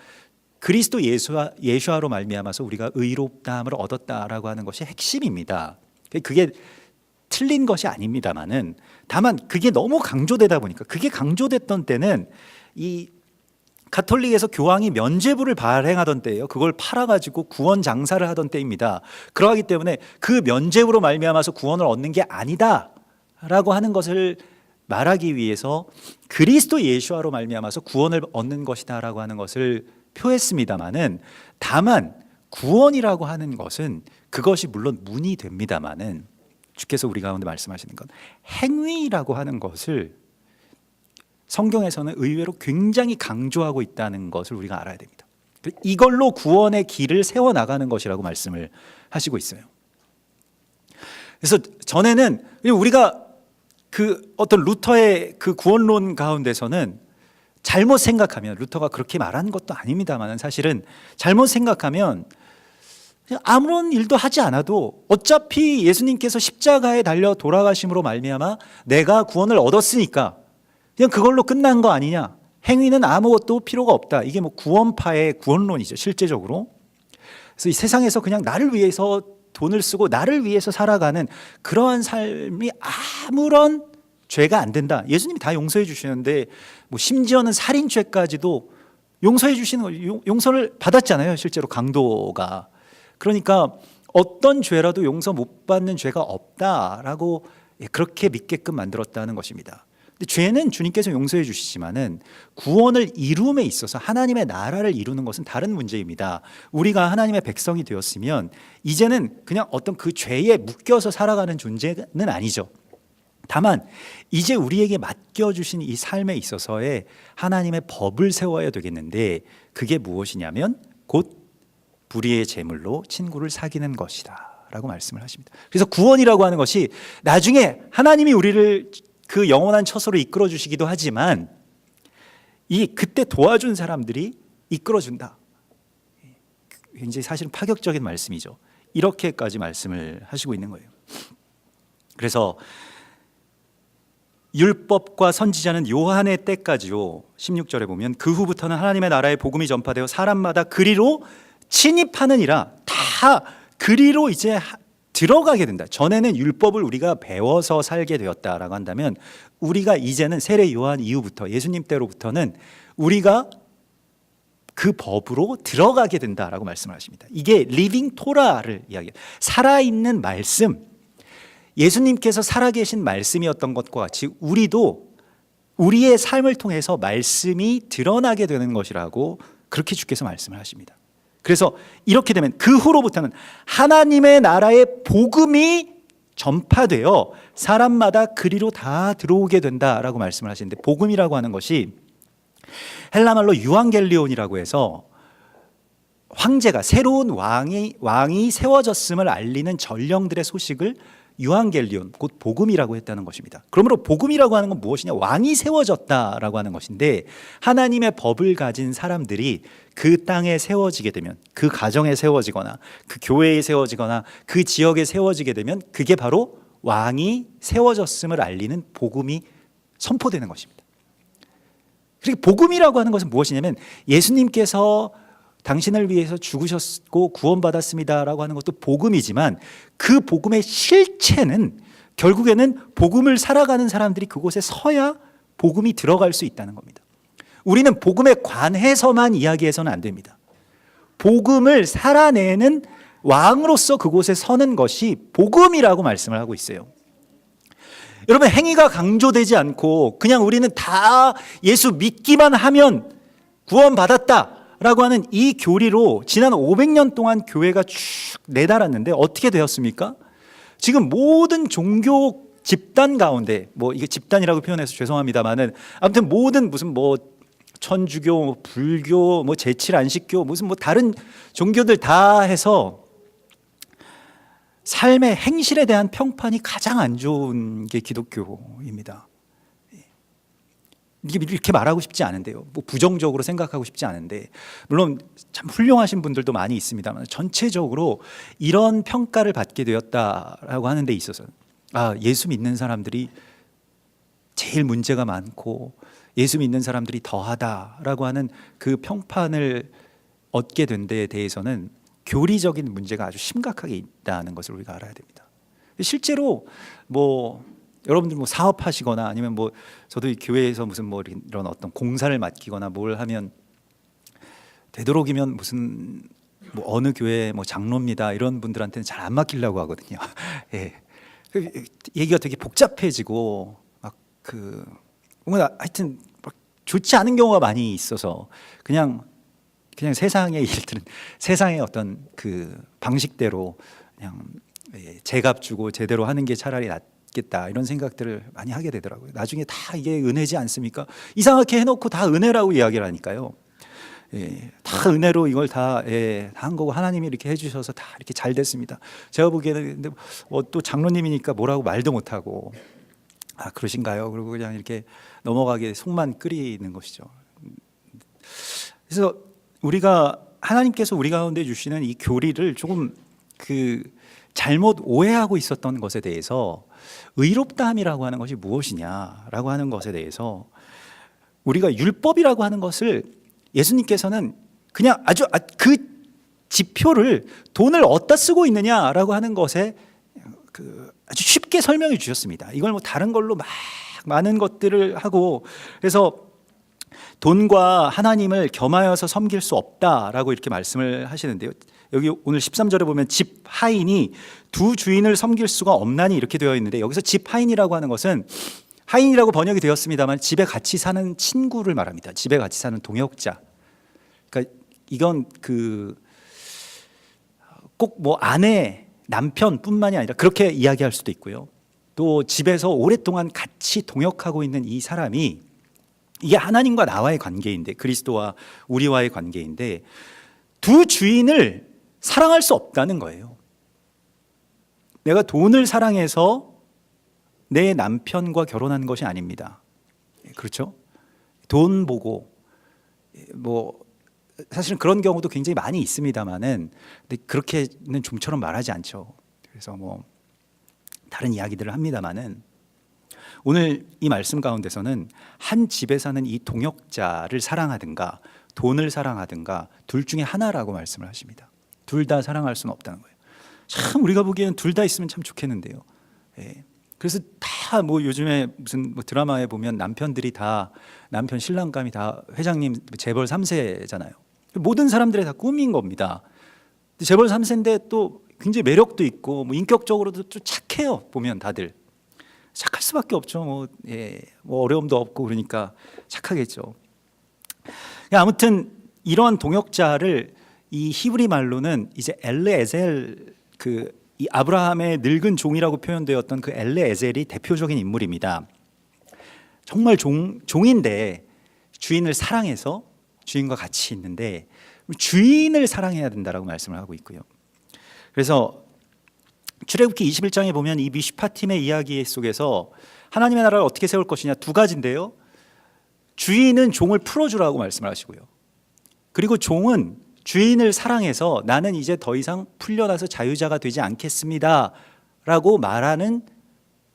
그리스도 예수아로 말미암아서 우리가 의롭다함을 얻었다라고 하는 것이 핵심입니다. 그게 틀린 것이 아닙니다만은 다만 그게 너무 강조되다 보니까 그게 강조됐던 때는 이 가톨릭에서 교황이 면죄부를 발행하던 때예요. 그걸 팔아가지고 구원 장사를 하던 때입니다. 그러하기 때문에 그 면죄부로 말미암아서 구원을 얻는 게 아니다라고 하는 것을 말하기 위해서 그리스도 예수아로 말미암아서 구원을 얻는 것이다라고 하는 것을 표했습니다마는 다만 구원이라고 하는 것은 그것이 물론 문이 됩니다마는 주께서 우리 가운데 말씀하시는 건 행위라고 하는 것을 성경에서는 의외로 굉장히 강조하고 있다는 것을 우리가 알아야 됩니다. 이걸로 구원의 길을 세워나가는 것이라고 말씀을 하시고 있어요. 그래서 전에는 우리가 그 어떤 루터의 그 구원론 가운데서는 잘못 생각하면 루터가 그렇게 말한 것도 아닙니다만 사실은 잘못 생각하면 아무런 일도 하지 않아도 어차피 예수님께서 십자가에 달려 돌아가심으로 말미암아 내가 구원을 얻었으니까 그냥 그걸로 끝난 거 아니냐, 행위는 아무것도 필요가 없다. 이게 뭐 구원파의 구원론이죠, 실제적으로. 그래서 이 세상에서 그냥 나를 위해서 돈을 쓰고 나를 위해서 살아가는 그러한 삶이 아무런 죄가 안 된다. 예수님이 다 용서해 주시는데 뭐 심지어는 살인죄까지도 용서해 주시는 거, 용서를 받았잖아요, 실제로 강도가. 그러니까 어떤 죄라도 용서 못 받는 죄가 없다라고 그렇게 믿게끔 만들었다는 것입니다. 근데 죄는 주님께서 용서해 주시지만은 구원을 이룸에 있어서 하나님의 나라를 이루는 것은 다른 문제입니다. 우리가 하나님의 백성이 되었으면 이제는 그냥 어떤 그 죄에 묶여서 살아가는 존재는 아니죠. 다만 이제 우리에게 맡겨주신 이 삶에 있어서의 하나님의 법을 세워야 되겠는데 그게 무엇이냐면 곧 불의의 제물로 친구를 사귀는 것이다 라고 말씀을 하십니다. 그래서 구원이라고 하는 것이 나중에 하나님이 우리를 그 영원한 처소로 이끌어 주시기도 하지만 그때 도와준 사람들이 이끌어 준다. 굉장히 사실은 파격적인 말씀이죠. 이렇게까지 말씀을 하시고 있는 거예요. 그래서 율법과 선지자는 요한의 때까지요, 16절에 보면 그 후부터는 하나님의 나라의 복음이 전파되어 사람마다 그리로 침입하느니라. 다 그리로 이제 들어가게 된다. 전에는 율법을 우리가 배워서 살게 되었다라고 한다면, 우리가 이제는 세례 요한 이후부터, 예수님 때로부터는 우리가 그 법으로 들어가게 된다라고 말씀을 하십니다. 이게 리빙 토라를 이야기해요. 살아있는 말씀, 예수님께서 살아계신 말씀이었던 것과 같이 우리도 우리의 삶을 통해서 말씀이 드러나게 되는 것이라고 그렇게 주께서 말씀을 하십니다. 그래서 이렇게 되면 그 후로부터는 하나님의 나라의 복음이 전파되어 사람마다 그리로 다 들어오게 된다라고 말씀을 하시는데, 복음이라고 하는 것이 헬라말로 유앙겔리온이라고 해서 황제가, 새로운 왕이 세워졌음을 알리는 전령들의 소식을 유앙겔리온, 곧 복음이라고 했다는 것입니다. 그러므로 복음이라고 하는 건 무엇이냐? 왕이 세워졌다라고 하는 것인데, 하나님의 법을 가진 사람들이 그 땅에 세워지게 되면, 그 가정에 세워지거나 그 교회에 세워지거나 그 지역에 세워지게 되면, 그게 바로 왕이 세워졌음을 알리는 복음이 선포되는 것입니다. 그리고 복음이라고 하는 것은 무엇이냐면, 예수님께서 당신을 위해서 죽으셨고 구원받았습니다라고 하는 것도 복음이지만, 그 복음의 실체는 결국에는 복음을 살아가는 사람들이 그곳에 서야 복음이 들어갈 수 있다는 겁니다. 우리는 복음에 관해서만 이야기해서는 안 됩니다. 복음을 살아내는 왕으로서 그곳에 서는 것이 복음이라고 말씀을 하고 있어요. 여러분, 행위가 강조되지 않고 그냥 우리는 다 예수 믿기만 하면 구원받았다 라고 하는 이 교리로 지난 500년 동안 교회가 쭉 내달았는데, 어떻게 되었습니까? 지금 모든 종교 집단 가운데, 이게 집단이라고 표현해서 죄송합니다만은, 아무튼 모든 무슨 천주교, 불교, 제칠 안식교, 무슨 다른 종교들 다 해서 삶의 행실에 대한 평판이 가장 안 좋은 게 기독교입니다. 이렇게 말하고 싶지 않은데요, 부정적으로 생각하고 싶지 않은데, 물론 참 훌륭하신 분들도 많이 있습니다만, 전체적으로 이런 평가를 받게 되었다라고 하는 데 있어서, 예수 믿는 사람들이 제일 문제가 많고 예수 믿는 사람들이 더하다라고 하는 그 평판을 얻게 된 데에 대해서는 교리적인 문제가 아주 심각하게 있다는 것을 우리가 알아야 됩니다. 실제로 여러분들 사업하시거나 아니면 저도 이 교회에서 무슨 이런 어떤 공사를 맡기거나 뭘 하면, 되도록이면 무슨 어느 교회 장로입니다 이런 분들한테는 잘 안 맡기려고 하거든요. 예. 얘기가 되게 복잡해지고 뭔가 하여튼 좋지 않은 경우가 많이 있어서 그냥 세상의 일들은 세상의 어떤 그 방식대로 그냥 제값 주고 제대로 하는 게 차라리 낫겠다, 이런 생각들을 많이 하게 되더라고요. 나중에 다 이게 은혜지 않습니까? 이상하게 해놓고 다 은혜라고 이야기를 하니까요. 다 은혜로 이걸 다 한 거고, 하나님이 이렇게 해주셔서 다 이렇게 잘 됐습니다. 제가 보기에는 근데 또 장로님이니까 뭐라고 말도 못하고, 그러신가요? 그리고 그냥 이렇게 넘어가게 속만 끓이는 것이죠. 그래서 하나님께서 우리 가운데 주시는 이 교리를 조금 잘못 오해하고 있었던 것에 대해서, 의롭다함이라고 하는 것이 무엇이냐라고 하는 것에 대해서, 우리가 율법이라고 하는 것을 예수님께서는 그냥 아주 그 지표를 돈을 어디다 쓰고 있느냐라고 하는 것에 아주 쉽게 설명해 주셨습니다. 이걸 다른 걸로 많은 것들을 하고, 그래서 돈과 하나님을 겸하여서 섬길 수 없다라고 이렇게 말씀을 하시는데요. 여기 오늘 13절에 보면 집 하인이 두 주인을 섬길 수가 없나니 이렇게 되어 있는데, 여기서 집 하인이라고 하는 것은, 하인이라고 번역이 되었습니다만 집에 같이 사는 친구를 말합니다. 집에 같이 사는 동역자. 그러니까 이건 꼭 아내, 남편뿐만이 아니라 그렇게 이야기할 수도 있고요. 또 집에서 오랫동안 같이 동역하고 있는 이 사람이, 이게 하나님과 나와의 관계인데, 그리스도와 우리와의 관계인데, 두 주인을 사랑할 수 없다는 거예요. 내가 돈을 사랑해서 내 남편과 결혼한 것이 아닙니다. 그렇죠? 돈 보고 뭐 사실은 그런 경우도 굉장히 많이 있습니다만은 근데 그렇게는 좀처럼 말하지 않죠. 그래서 뭐 다른 이야기들을 합니다만은 오늘 이 말씀 가운데서는 한 집에 사는 이 동역자를 사랑하든가 돈을 사랑하든가 둘 중에 하나라고 말씀을 하십니다. 둘 다 사랑할 수는 없다는 거예요. 참 우리가 보기에는 둘 다 있으면 참 좋겠는데요. 예. 그래서 다 뭐 요즘에 무슨 뭐 드라마에 보면 남편들이 다 남편 신랑감이 다 회장님 재벌 3세잖아요. 모든 사람들의 다 꿈인 겁니다. 재벌 3세인데 또 굉장히 매력도 있고 뭐 인격적으로도 좀 착해요. 보면 다들 착할 수밖에 없죠. 뭐, 예, 뭐 어려움도 없고 그러니까 착하겠죠. 아무튼 이런 동역자를 이 히브리 말로는 이제 엘레에셀 이 아브라함의 늙은 종이라고 표현되었던 그 엘레에셀이 대표적인 인물입니다. 정말 종인데 주인을 사랑해서 주인과 같이 있는데 주인을 사랑해야 된다라고 말씀을 하고 있고요. 그래서 출애굽기 21장에 보면 이 미슈파팀의 이야기 속에서 하나님의 나라를 어떻게 세울 것이냐 두 가지인데요. 주인은 종을 풀어주라고 말씀을 하시고요. 그리고 종은 주인을 사랑해서 나는 이제 더 이상 풀려나서 자유자가 되지 않겠습니다 라고 말하는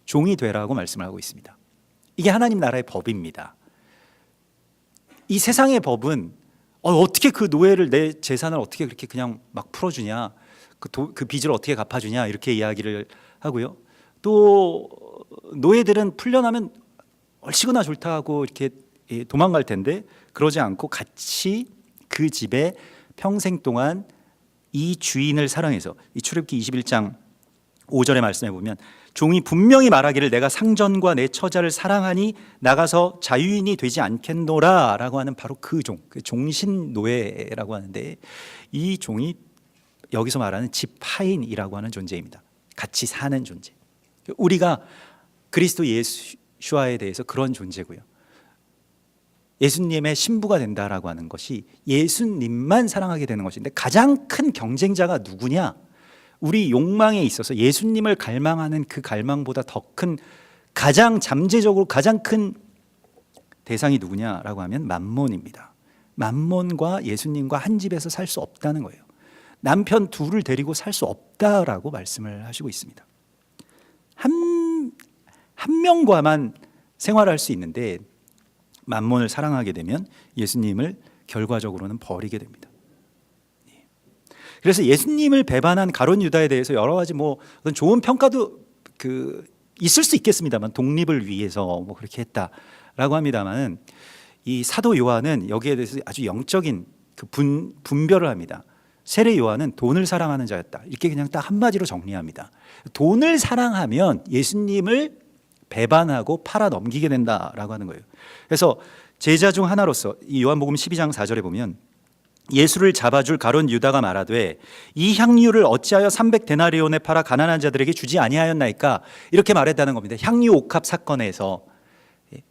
종이 되라고 말씀을 하고 있습니다. 이게 하나님 나라의 법입니다. 이 세상의 법은 어떻게 그 노예를 내 재산을 어떻게 그렇게 그냥 막 풀어주냐 그 빚을 어떻게 갚아주냐 이렇게 이야기를 하고요. 또 노예들은 풀려나면 얼씨구나 좋다 하고 이렇게 도망갈 텐데 그러지 않고 같이 그 집에 평생 동안 이 주인을 사랑해서 이 출애굽기 21장 5절의 말씀에 보면 종이 분명히 말하기를 내가 상전과 내 처자를 사랑하니 나가서 자유인이 되지 않겠노라 라고 하는 바로 그 종, 그 종신노예라고 하는데 이 종이 여기서 말하는 지파인이라고 하는 존재입니다. 같이 사는 존재. 우리가 그리스도 예수와에 대해서 그런 존재고요. 예수님의 신부가 된다라고 하는 것이 예수님만 사랑하게 되는 것인데 가장 큰 경쟁자가 누구냐? 우리 욕망에 있어서 예수님을 갈망하는 그 갈망보다 더 큰 가장 잠재적으로 가장 큰 대상이 누구냐라고 하면 맘몬입니다. 맘몬과 예수님과 한 집에서 살 수 없다는 거예요. 남편 둘을 데리고 살 수 없다라고 말씀을 하시고 있습니다. 한 명과만 생활할 수 있는데 맘몬을 사랑하게 되면 예수님을 결과적으로는 버리게 됩니다. 그래서 예수님을 배반한 가룟 유다에 대해서 여러 가지 뭐 어떤 좋은 평가도 있을 수 있겠습니다만 독립을 위해서 뭐 그렇게 했다라고 합니다만은 이 사도 요한은 여기에 대해서 아주 영적인 그 분별을 합니다. 세례 요한은 돈을 사랑하는 자였다. 이렇게 그냥 딱 한마디로 정리합니다. 돈을 사랑하면 예수님을 배반하고 팔아 넘기게 된다라고 하는 거예요. 그래서 제자 중 하나로서 이 요한복음 12장 4절에 보면 예수를 잡아줄 가룟 유다가 말하되 이 향유를 어찌하여 300데나리온에 팔아 가난한 자들에게 주지 아니하였나이까 이렇게 말했다는 겁니다. 향유 옥합 사건에서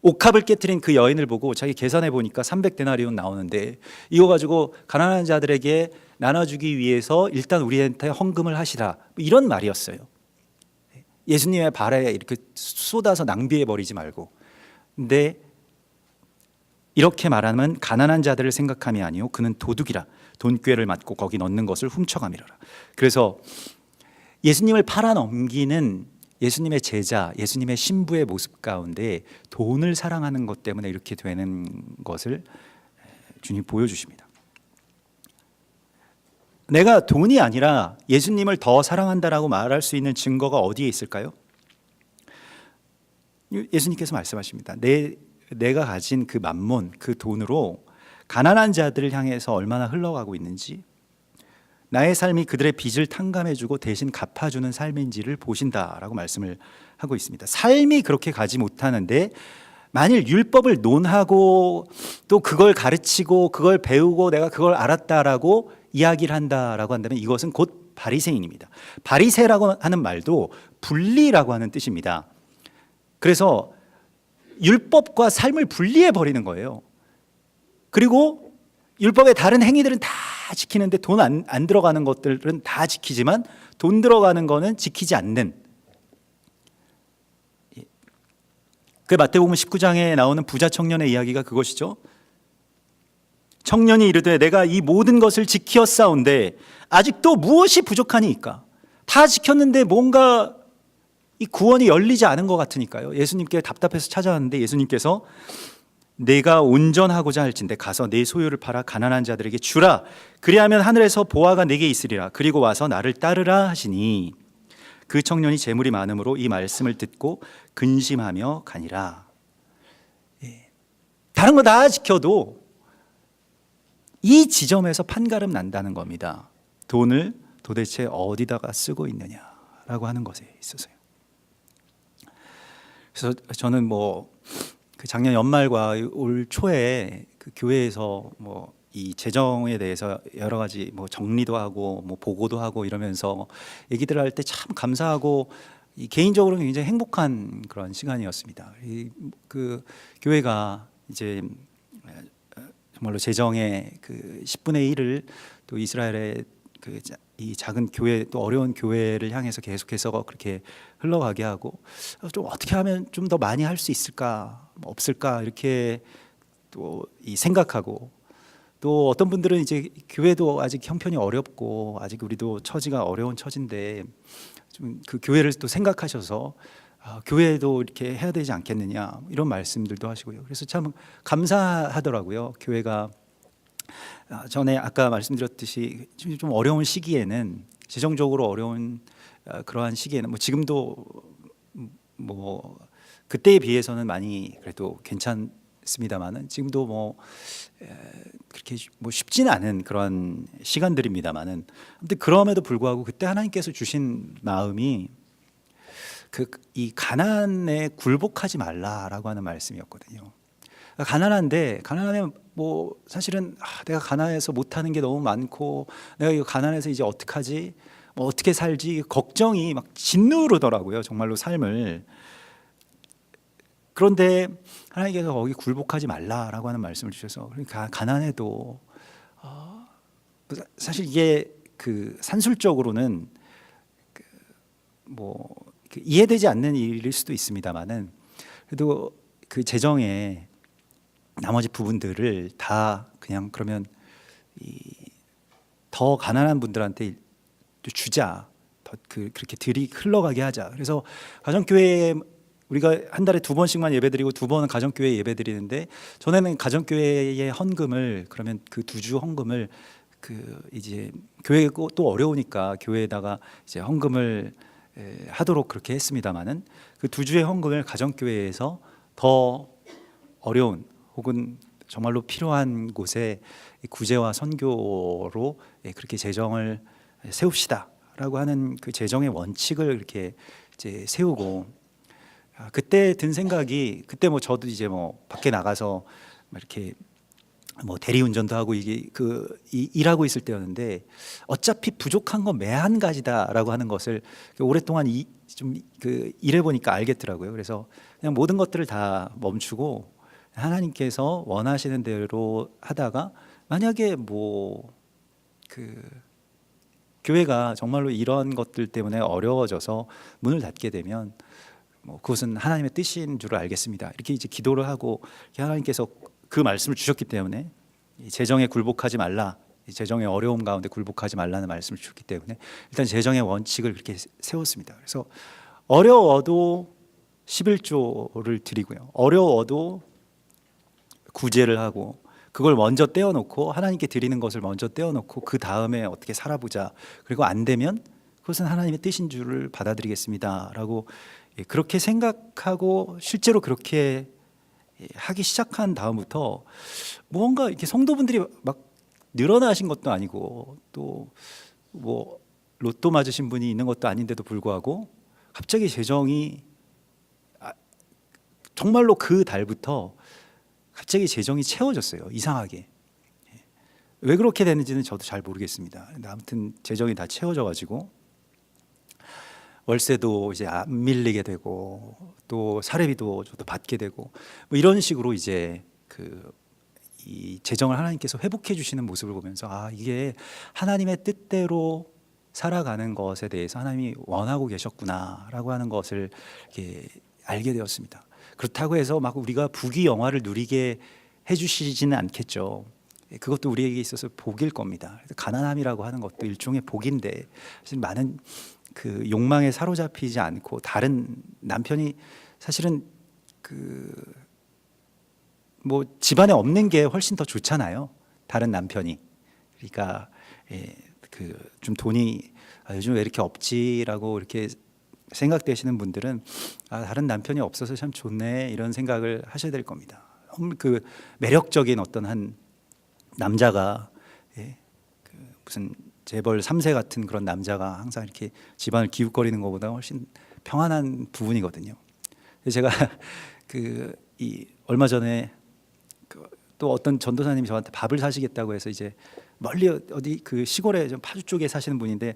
옥합을 깨트린 그 여인을 보고 자기 계산해 보니까 300데나리온 나오는데 이거 가지고 가난한 자들에게 나눠주기 위해서 일단 우리한테 헌금을 하시라 이런 말이었어요. 예수님의 발에 이렇게 쏟아서 낭비해 버리지 말고. 근데 이렇게 말하면 가난한 자들을 생각함이 아니요 그는 도둑이라 돈꾀를 맞고 거기 넣는 것을 훔쳐가미라. 그래서 예수님을 팔아넘기는 예수님의 제자, 예수님의 신부의 모습 가운데 돈을 사랑하는 것 때문에 이렇게 되는 것을 주님 보여주십니다. 내가 돈이 아니라 예수님을 더 사랑한다라고 말할 수 있는 증거가 어디에 있을까요? 예수님께서 말씀하십니다. 내가 가진 그 맘몬, 그 돈으로 가난한 자들을 향해서 얼마나 흘러가고 있는지, 나의 삶이 그들의 빚을 탕감해주고 대신 갚아주는 삶인지를 보신다라고 말씀을 하고 있습니다. 삶이 그렇게 가지 못하는데 만일 율법을 논하고 또 그걸 가르치고 그걸 배우고 내가 그걸 알았다라고 이야기를 한다라고 한다면 이것은 곧 바리새인입니다. 바리새라고 하는 말도 분리라고 하는 뜻입니다. 그래서 율법과 삶을 분리해 버리는 거예요. 그리고 율법의 다른 행위들은 다 지키는데 돈 안 들어가는 것들은 다 지키지만 돈 들어가는 거는 지키지 않는 그 마태복음 19장에 나오는 부자 청년의 이야기가 그것이죠. 청년이 이르되 내가 이 모든 것을 지키었사온데 아직도 무엇이 부족하니까? 다 지켰는데 뭔가 이 구원이 열리지 않은 것 같으니까요. 예수님께 답답해서 찾아왔는데 예수님께서 내가 온전하고자 할진대 가서 내 소유를 팔아 가난한 자들에게 주라. 그리하면 하늘에서 보화가 내게 있으리라. 그리고 와서 나를 따르라 하시니 그 청년이 재물이 많음으로 이 말씀을 듣고 근심하며 가니라. 다른 거 다 지켜도 이 지점에서 판가름 난다는 겁니다. 돈을 도대체 어디다가 쓰고 있느냐라고 하는 것에 있어서요. 그래서 저는 그 작년 연말과 올 초에 그 교회에서 이 재정에 대해서 여러 가지 정리도 하고 보고도 하고 이러면서 얘기들 할 때 참 감사하고 개인적으로는 굉장히 행복한 그런 시간이었습니다. 그 교회가 이제 정말로 재정의 그 10분의 1을 또 이스라엘의 이 작은 교회 또 어려운 교회를 향해서 계속해서 그렇게 흘러가게 하고 좀 어떻게 하면 좀 더 많이 할 수 있을까 없을까 이렇게 또 이 생각하고 또 어떤 분들은 이제 교회도 아직 형편이 어렵고 아직 우리도 처지가 어려운 처지인데 좀 그 교회를 또 생각하셔서 교회도 이렇게 해야 되지 않겠느냐 이런 말씀들도 하시고요. 그래서 참 감사하더라고요. 교회가 전에 아까 말씀드렸듯이 좀 어려운 시기에는 재정적으로 어려운 그러한 시기에는 지금도 그때에 비해서는 많이 그래도 괜찮습니다만은 지금도 그렇게 쉽지는 않은 그런 시간들입니다만은 아무튼 그럼에도 불구하고 그때 하나님께서 주신 마음이 이 가난에 굴복하지 말라라고 하는 말씀이었거든요. 가난한데 가난하면 사실은 내가 가난해서 못하는 게 너무 많고 내가 이거 가난해서 이제 어떡하지? 어떻게 살지? 걱정이 막 짓누르더라고요. 정말로 삶을. 그런데 하나님께서 거기 굴복하지 말라라고 하는 말씀을 주셔서 그러니까 가난해도 사실 이게 그 산술적으로는 이해되지 않는 일일 수도 있습니다만은 그래도 그 재정에 나머지 부분들을 다 그냥 그러면 더 가난한 분들한테 주자, 그렇게 흘러가게 하자. 그래서 가정교회에 우리가 한 달에 2번씩만 예배드리고 2번은 가정교회 예배드리는데 전에는 가정교회의 헌금을 그러면 그 2주 헌금을 이제 교회고 또 어려우니까 교회에다가 이제 헌금을 하도록 그렇게 했습니다만은 그 2주의 헌금을 가정교회에서 더 어려운 혹은 정말로 필요한 곳에 구제와 선교로 그렇게 재정을 세웁시다라고 하는 그 재정의 원칙을 이렇게 이제 세우고 그때 든 생각이 그때 저도 이제 밖에 나가서 이렇게 대리운전도 하고 이게 일하고 있을 때였는데 어차피 부족한 건 매한 가지다라고 하는 것을 오랫동안 좀 일해 보니까 알겠더라고요. 그래서 그냥 모든 것들을 다 멈추고 하나님께서 원하시는 대로 하다가 만약에 교회가 정말로 이런 것들 때문에 어려워져서 문을 닫게 되면 그것은 하나님의 뜻인 줄 알겠습니다. 이렇게 이제 기도를 하고 하나님께서 그 말씀을 주셨기 때문에 재정에 굴복하지 말라, 재정의 어려움 가운데 굴복하지 말라는 말씀을 주셨기 때문에 일단 재정의 원칙을 그렇게 세웠습니다. 그래서 어려워도 11조를 드리고요. 어려워도 구제를 하고 그걸 먼저 떼어놓고 하나님께 드리는 것을 먼저 떼어놓고 그 다음에 어떻게 살아보자. 그리고 안 되면 그것은 하나님의 뜻인 줄을 받아들이겠습니다라고 그렇게 생각하고 실제로 그렇게 하기 시작한 다음부터 뭔가 이렇게 성도분들이 막 늘어나신 것도 아니고 또 로또 맞으신 분이 있는 것도 아닌데도 불구하고 갑자기 재정이 정말로 그 달부터 갑자기 재정이 채워졌어요. 이상하게. 왜 그렇게 되는지는 저도 잘 모르겠습니다. 근데 아무튼 재정이 다 채워져 가지고 월세도 이제 안 밀리게 되고 또 사례비도 저도 받게 되고 이런 식으로 이제 이 재정을 하나님께서 회복해 주시는 모습을 보면서 이게 하나님의 뜻대로 살아가는 것에 대해서 하나님이 원하고 계셨구나라고 하는 것을 이렇게 알게 되었습니다. 그렇다고 해서 막 우리가 부귀 영화를 누리게 해주시지는 않겠죠. 그것도 우리에게 있어서 복일 겁니다. 가난함이라고 하는 것도 일종의 복인데 사실 많은 그 욕망에 사로잡히지 않고 다른 남편이 사실은 그 뭐 집안에 없는 게 훨씬 더 좋잖아요. 다른 남편이. 그러니까 그 좀 돈이 요즘 왜 이렇게 없지라고 이렇게 생각되시는 분들은 다른 남편이 없어서 참 좋네 이런 생각을 하셔야 될 겁니다. 그 매력적인 어떤 한 남자가 그 무슨 재벌 3세 같은 그런 남자가 항상 이렇게 집안을 기웃거리는 것보다 훨씬 평안한 부분이거든요. 제가 그 얼마 전에 또 어떤 전도사님이 저한테 밥을 사시겠다고 해서 이제 멀리 어디 그 시골에 좀 파주 쪽에 사시는 분인데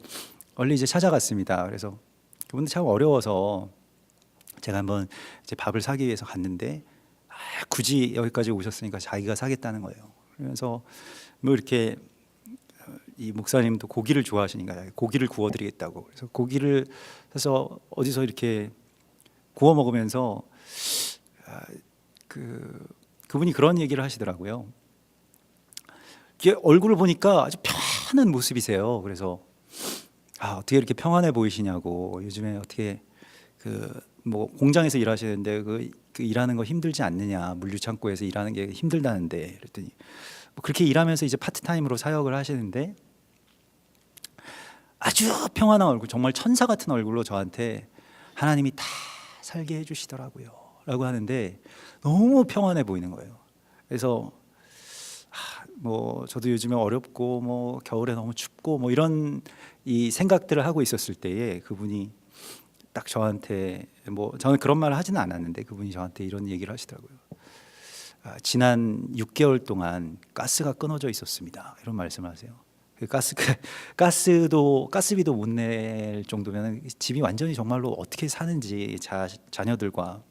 멀리 이제 찾아갔습니다. 그래서 그분들 참 어려워서 제가 한번 이제 밥을 사기 위해서 갔는데 굳이 여기까지 오셨으니까 자기가 사겠다는 거예요. 그래서 뭐 이렇게 이 목사님도 고기를 좋아하시니까 고기를 구워드리겠다고. 그래서 고기를 해서 어디서 이렇게 구워 먹으면서 그분이 그런 얘기를 하시더라고요. 이게 얼굴을 보니까 아주 편한 모습이세요. 그래서 어떻게 이렇게 평안해 보이시냐고. 요즘에 어떻게 뭐 공장에서 일하시는데 그 일하는 거 힘들지 않느냐. 물류 창고에서 일하는 게 힘들다는데. 그랬더니 뭐 그렇게 일하면서 이제 파트타임으로 사역을 하시는데 아주 평안한 얼굴, 정말 천사 같은 얼굴로 저한테 하나님이 다 살게 해주시더라고요. 라고 하는데 너무 평안해 보이는 거예요. 그래서 뭐 저도 요즘에 어렵고 뭐 겨울에 너무 춥고 뭐 이런 이 생각들을 하고 있었을 때에 그분이 딱 저한테 뭐 저는 그런 말을 하지는 않았는데 그분이 저한테 이런 얘기를 하시더라고요. 지난 6개월 동안 가스가 끊어져 있었습니다. 이런 말씀을 하세요. 가스비도 못 낼 정도면 집이 완전히 정말로 어떻게 사는지 자녀들과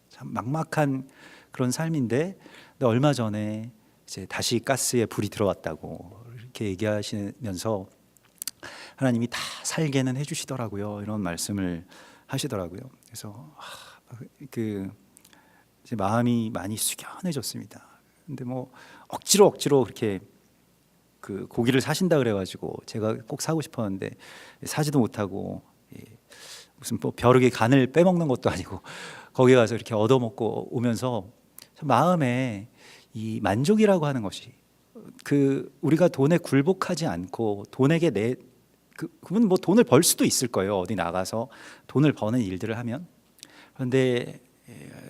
참 막막한 그런 삶인데 근데 얼마 전에 이제 다시 가스에 불이 들어왔다고 이렇게 얘기하시면서 하나님이 다 살게는 해주시더라고요. 이런 말씀을 하시더라고요. 그래서 이제 마음이 많이 숙연해졌습니다. 근데 뭐 억지로 그렇게 그 고기를 사신다 그래가지고 제가 꼭 사고 싶었는데 사지도 못하고 무슨 뭐 벼룩의 간을 빼먹는 것도 아니고 거기 가서 이렇게 얻어먹고 오면서 마음에 이 만족이라고 하는 것이 우리가 돈에 굴복하지 않고 돈에게 그분 뭐 돈을 벌 수도 있을 거예요. 어디 나가서 돈을 버는 일들을 하면. 그런데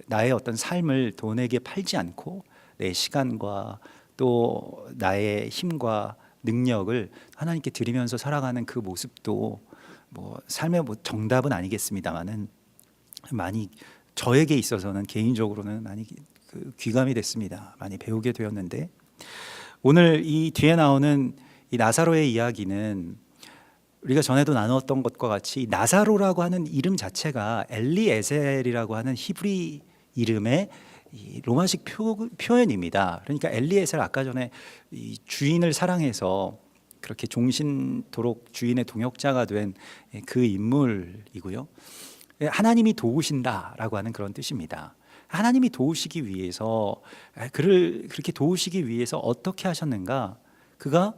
나의 어떤 삶을 돈에게 팔지 않고 내 시간과 또 나의 힘과 능력을 하나님께 드리면서 살아가는 그 모습도 뭐 삶의 뭐 정답은 아니겠습니다만은 많이 저에게 있어서는 개인적으로는 많이 귀감이 됐습니다. 많이 배우게 되었는데 오늘 이 뒤에 나오는 이 나사로의 이야기는 우리가 전에도 나누었던 것과 같이 나사로라고 하는 이름 자체가 엘리에셀이라고 하는 히브리 이름의 이 로마식 표현입니다. 그러니까 엘리에셀 아까 전에 이 주인을 사랑해서 그렇게 종신토록 주인의 동역자가 된 그 인물이고요. 하나님이 도우신다라고 하는 그런 뜻입니다. 하나님이 도우시기 위해서 그를 그렇게 도우시기 위해서 어떻게 하셨는가? 그가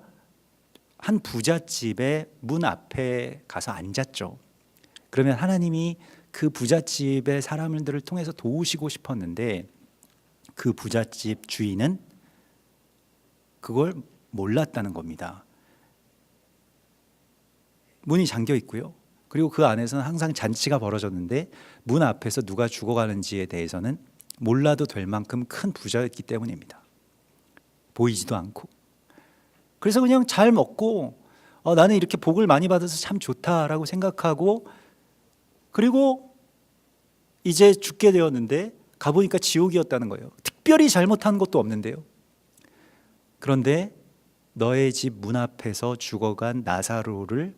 한 부잣집의 문 앞에 가서 앉았죠. 그러면 하나님이 그 부잣집의 사람들을 통해서 도우시고 싶었는데 그 부잣집 주인은 그걸 몰랐다는 겁니다. 문이 잠겨 있고요. 그리고 그 안에서는 항상 잔치가 벌어졌는데 문 앞에서 누가 죽어가는지에 대해서는 몰라도 될 만큼 큰 부자였기 때문입니다. 보이지도 않고. 그래서 그냥 잘 먹고 나는 이렇게 복을 많이 받아서 참 좋다라고 생각하고 그리고 이제 죽게 되었는데 가보니까 지옥이었다는 거예요. 특별히 잘못한 것도 없는데요. 그런데 너의 집 문 앞에서 죽어간 나사로를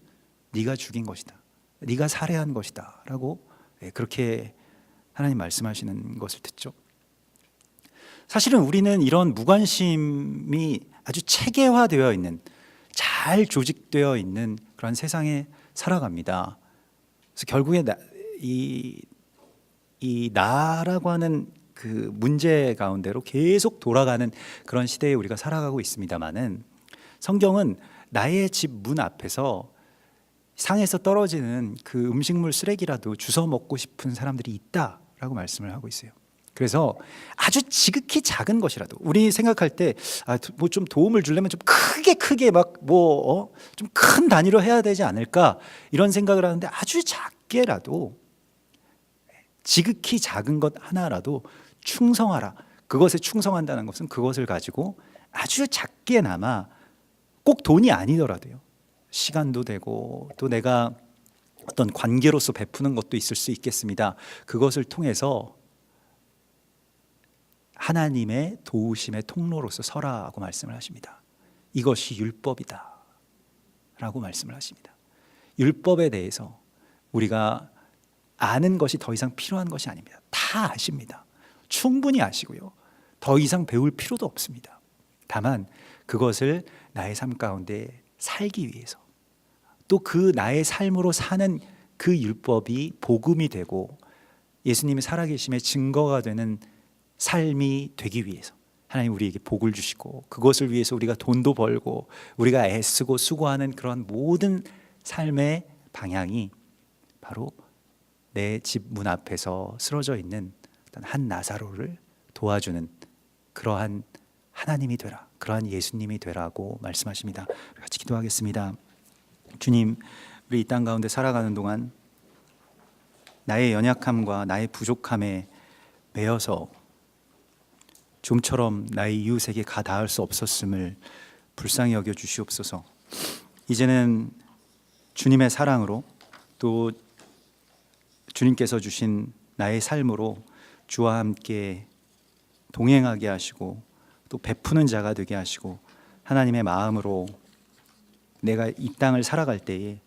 네가 죽인 것이다. 네가 살해한 것이다 라고 그렇게 하나님 말씀하시는 것을 듣죠. 사실은 우리는 이런 무관심이 아주 체계화되어 있는 잘 조직되어 있는 그런 세상에 살아갑니다. 그래서 결국에 이 이 나라고 하는 그 문제 가운데로 계속 돌아가는 그런 시대에 우리가 살아가고 있습니다만은, 성경은 나의 집 문 앞에서 상에서 떨어지는 그 음식물 쓰레기라도 주워 먹고 싶은 사람들이 있다라고 말씀을 하고 있어요. 그래서 아주 지극히 작은 것이라도, 우리 생각할 때 뭐 좀 도움을 주려면 좀 크게 막 뭐 좀 큰 단위로 해야 되지 않을까, 이런 생각을 하는데, 아주 작게라도, 지극히 작은 것 하나라도 충성하라. 그것에 충성한다는 것은 그것을 가지고 아주 작게나마, 꼭 돈이 아니더라도요, 시간도 되고 또 내가 어떤 관계로서 베푸는 것도 있을 수 있겠습니다. 그것을 통해서 하나님의 도우심의 통로로서 서라고 말씀을 하십니다. 이것이 율법이다 라고 말씀을 하십니다. 율법에 대해서 우리가 아는 것이 더 이상 필요한 것이 아닙니다. 다 아십니다. 충분히 아시고요, 더 이상 배울 필요도 없습니다. 다만 그것을 나의 삶 가운데 살기 위해서, 또 그 나의 삶으로 사는 그 율법이 복음이 되고 예수님이 살아계심의 증거가 되는 삶이 되기 위해서 하나님 우리에게 복을 주시고, 그것을 위해서 우리가 돈도 벌고 우리가 애쓰고 수고하는 그런 모든 삶의 방향이 바로 내 집 문 앞에서 쓰러져 있는 어떤 한 나사로를 도와주는 그러한 하나님이 되라, 그러한 예수님이 되라고 말씀하십니다. 같이 기도하겠습니다. 주님, 우리 이 땅 가운데 살아가는 동안 나의 연약함과 나의 부족함에 매여서 좀처럼 나의 이웃에게 가 닿을 수 없었음을 불쌍히 여겨 주시옵소서. 이제는 주님의 사랑으로, 또 주님께서 주신 나의 삶으로 주와 함께 동행하게 하시고, 또 베푸는 자가 되게 하시고, 하나님의 마음으로 내가 이 땅을 살아갈 때에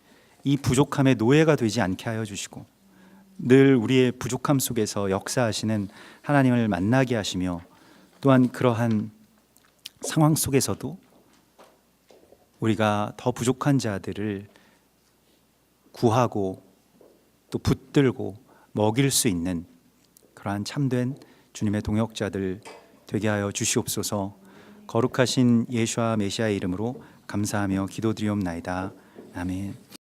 이 부족함의 노예가 되지 않게 하여 주시고, 늘 우리의 부족함 속에서 역사하시는 하나님을 만나게 하시며, 또한 그러한 상황 속에서도 우리가 더 부족한 자들을 구하고 또 붙들고 먹일 수 있는 그러한 참된 주님의 동역자들 되게 하여 주시옵소서. 거룩하신 예수와 메시아의 이름으로 감사하며 기도드리옵나이다. 아멘.